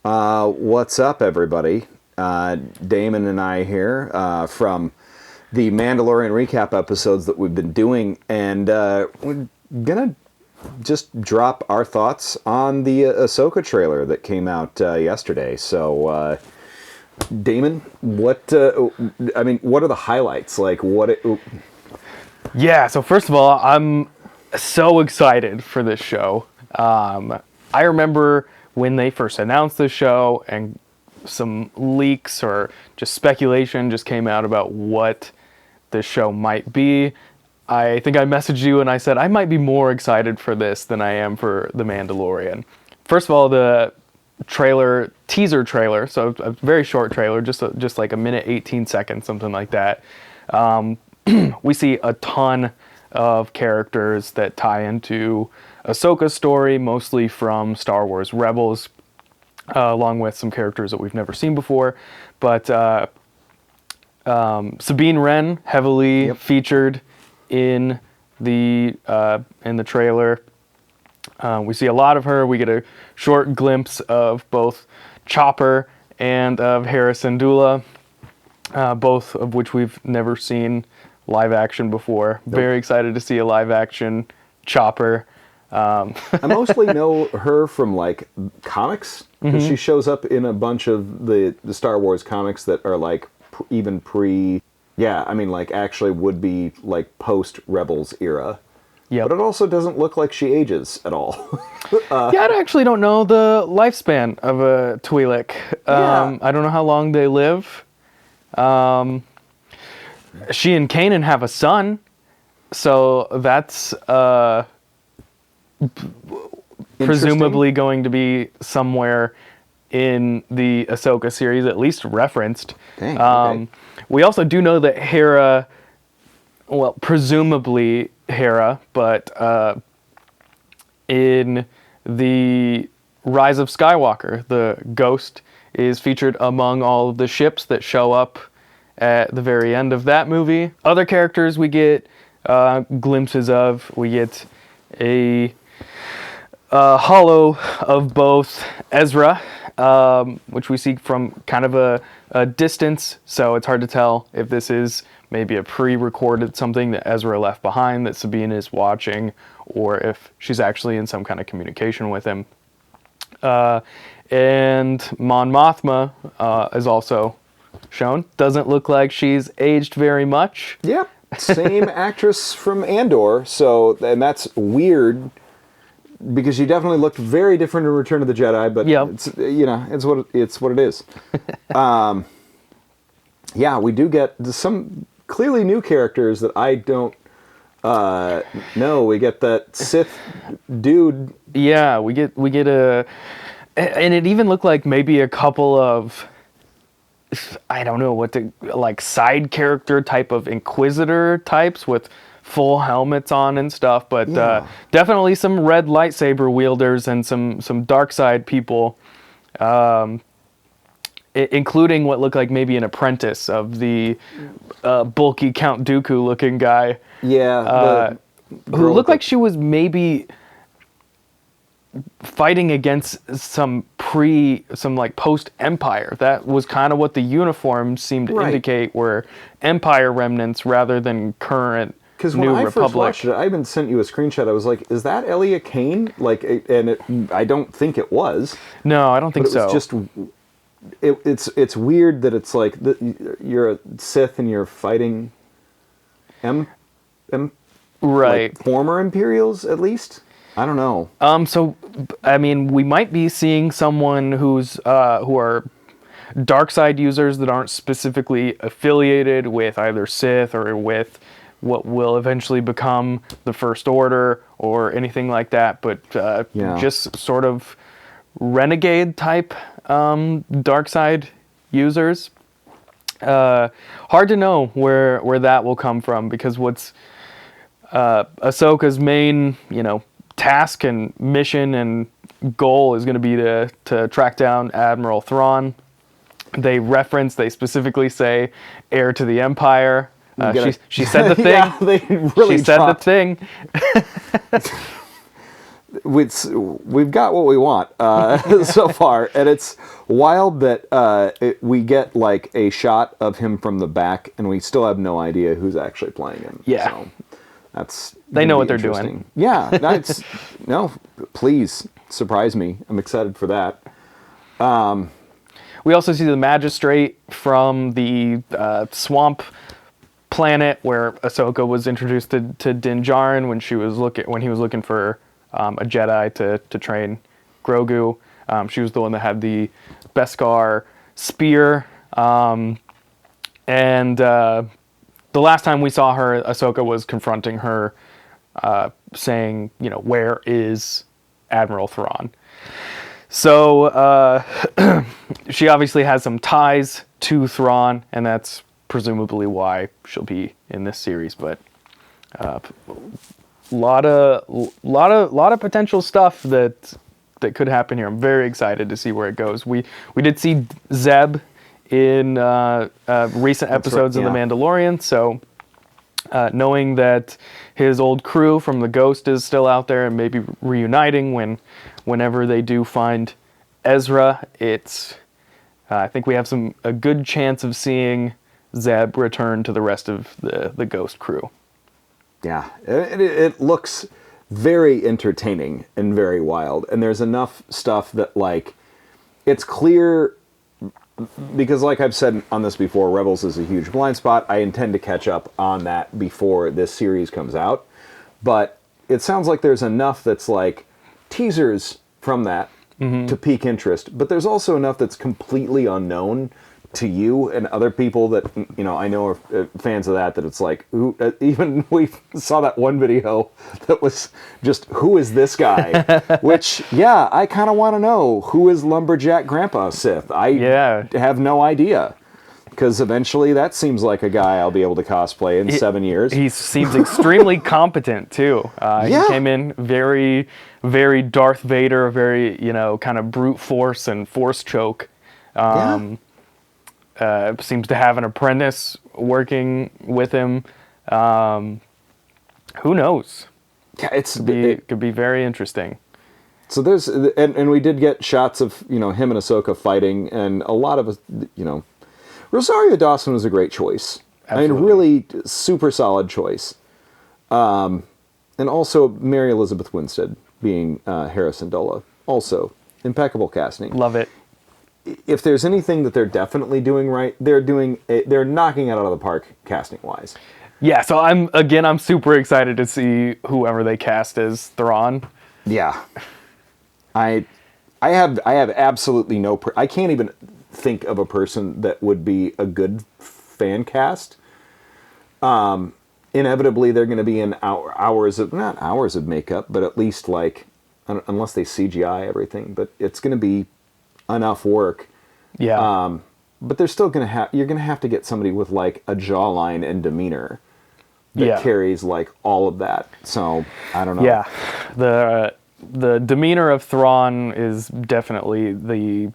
What's up, everybody? Damon and I here from the Mandalorian recap episodes that we've been doing, and we're gonna just drop our thoughts on the Ahsoka trailer that came out yesterday. So, Damon, what what are the highlights? Yeah, so first of all, I'm so excited for this show. I remember when they first announced the show and some leaks or just speculation just came out about what this show might be. I think I messaged you and I said I might be more excited for this than I am for The Mandalorian. First of all, the teaser trailer, so a very short trailer, just like a minute 18 seconds, something like that. We see a ton of characters that tie into Ahsoka's story, mostly from Star Wars Rebels, along with some characters that we've never seen before. But Sabine Wren, heavily featured in the trailer. We see a lot of her. We get a short glimpse of both Chopper and of Hera Syndulla, both of which we've never seen live action before. Nope. Very excited to see a live action Chopper. I mostly know her from like comics because she shows up in a bunch of the Star Wars comics that are like actually would be like post Rebels era. Yeah, but it also doesn't look like she ages at all. I actually don't know the lifespan of a Twi'lek. I don't know how long they live. She and Kanan have a son, so that's presumably going to be somewhere in the Ahsoka series, at least referenced. Dang, okay. We also do know that Hera, well, presumably Hera, but in the Rise of Skywalker, the Ghost is featured among all of the ships that show up at the very end of that movie. Other characters we get glimpses of. We get a holo of both Ezra, which we see from kind of a distance, so it's hard to tell if this is maybe a pre-recorded something that Ezra left behind that Sabine is watching, or if she's actually in some kind of communication with him. And Mon Mothma is also shown. Doesn't look like she's aged very much. Yep, same actress from Andor, and that's weird because she definitely looked very different in Return of the Jedi, but it's what it is. We do get some clearly new characters that I don't know. We get that Sith dude. Yeah, we get and it even looked like maybe a couple of, I don't know like side character type of Inquisitor types with full helmets on and stuff, but definitely some red lightsaber wielders and some dark side people, including what looked like maybe an apprentice of the bulky Count Dooku looking guy. Yeah, who looked like she was maybe fighting against some like post Empire. That was kind of what the uniforms seemed to indicate, were Empire remnants rather than current. Because when I first watched it, I even sent you a screenshot. I was like, "Is that Elia Kane?" I don't think it was. No, I don't think so. It was just, it's weird that it's like you're a Sith and you're fighting, like former Imperials at least. I don't know. So, I mean, we might be seeing someone who are dark side users that aren't specifically affiliated with either Sith or with what will eventually become the First Order or anything like that, but just sort of renegade type dark side users. Hard to know where that will come from, because what's Ahsoka's main, task and mission and goal is going to be to track down Admiral Thrawn. They specifically say heir to the Empire. She said the thing. Yeah, they really she said the thing. we've got what we want so far, and it's wild that we get like a shot of him from the back, and we still have no idea who's actually playing him. Yeah. So that's They know what they're interesting. doing. Yeah, that's no. Please surprise me. I'm excited for that. We also see the magistrate from the swamp planet where Ahsoka was introduced to Din Djarin when he was looking for a Jedi to train Grogu. She was the one that had the Beskar spear. And the last time we saw her, Ahsoka was confronting her, saying, where is Admiral Thrawn? So she obviously has some ties to Thrawn, and that's presumably why she'll be in this series. But lot of potential stuff that could happen here. I'm very excited to see where it goes. We did see Zeb in recent episodes of The Mandalorian, so knowing that his old crew from the Ghost is still out there and maybe reuniting whenever they do find Ezra, I think we have a good chance of seeing Zeb return to the rest of the Ghost crew. Yeah, it looks very entertaining and very wild, and there's enough stuff that like it's clear, because like I've said on this before, Rebels is a huge blind spot. I intend to catch up on that before this series comes out, but it sounds like there's enough that's like teasers from that to pique interest, but there's also enough that's completely unknown to you and other people that I know are fans of that it's like, even we saw that one video that was just, who is this guy? Which, yeah, I kind of want to know, who is Lumberjack Grandpa Sith? I have no idea, because eventually that seems like a guy I'll be able to cosplay in 7 years. He seems extremely competent too. He came in very, very Darth Vader, very kind of brute force and force choke. Seems to have an apprentice working with him. Who knows? Yeah, it could be very interesting. So there's, and we did get shots of him and Ahsoka fighting, and a lot of Rosario Dawson was a great choice. Absolutely. I mean, really super solid choice. And also Mary Elizabeth Winstead being Hera Syndulla, also impeccable casting. Love it. If there's anything that they're definitely doing right, they're knocking it out of the park casting wise. Yeah, so I'm super excited to see whoever they cast as Thrawn. Yeah, I have absolutely I can't even think of a person that would be a good fan cast. Inevitably, they're going to be in not hours of makeup, but at least like, unless they CGI everything, but it's going to be enough work. Yeah. But they're still you're going to have to get somebody with like a jawline and demeanor that carries like all of that. So I don't know. Yeah. The demeanor of Thrawn is definitely the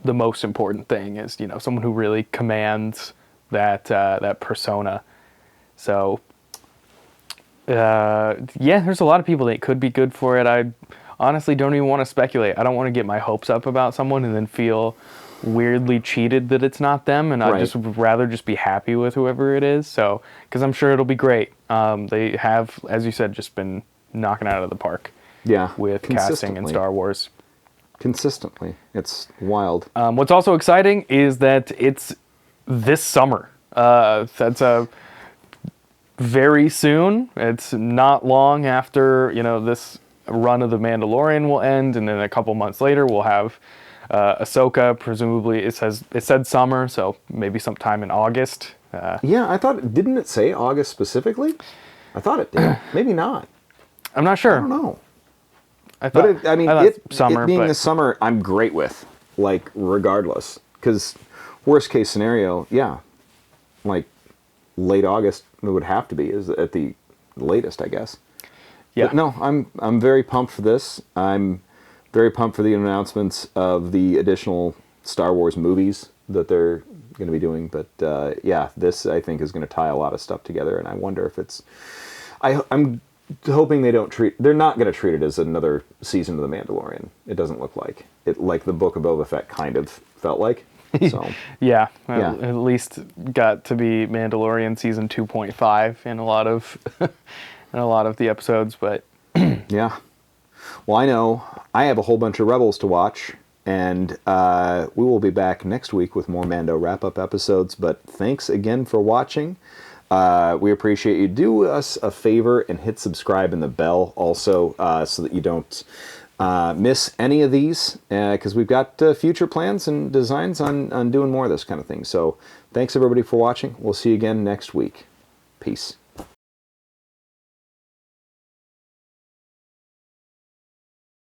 most important thing, is someone who really commands that persona. So there's a lot of people that could be good for it. I honestly don't even want to speculate. I don't want to get my hopes up about someone and then feel weirdly cheated that it's not them, and I just would rather just be happy with whoever it is. So, because I'm sure it'll be great. They have, as you said, just been knocking it out of the park. Yeah, with casting in Star Wars. Consistently, it's wild. What's also exciting is that it's this summer. That's very soon. It's not long after this run of The Mandalorian will end, and then a couple months later we'll have Ahsoka. Presumably, it said summer, so maybe sometime in August. Yeah, I thought, didn't it say August specifically? I thought it did. Maybe not. I'm not sure. I don't know. Summer, it being the summer, I'm great with, like, regardless. Because worst case scenario, like late August it would have to be, is at the latest, I guess. Yeah. But no, I'm very pumped for this. I'm very pumped for the announcements of the additional Star Wars movies that they're going to be doing. But this I think is going to tie a lot of stuff together, and I wonder if it's. I'm hoping they don't treat. They're not going to treat it as another season of The Mandalorian. It doesn't look like it. Like the Book of Boba Fett kind of felt like. So Yeah, Yeah. at least got to be Mandalorian season 2.5 in a lot of in a lot of the episodes, but yeah. Well, I know I have a whole bunch of Rebels to watch, and we will be back next week with more Mando wrap-up episodes. But thanks again for watching. We appreciate you. Do us a favor and hit subscribe and the bell also, so that you don't miss any of these, because we've got future plans and designs on doing more of this kind of thing. So thanks everybody for watching. We'll see you again next week. Peace.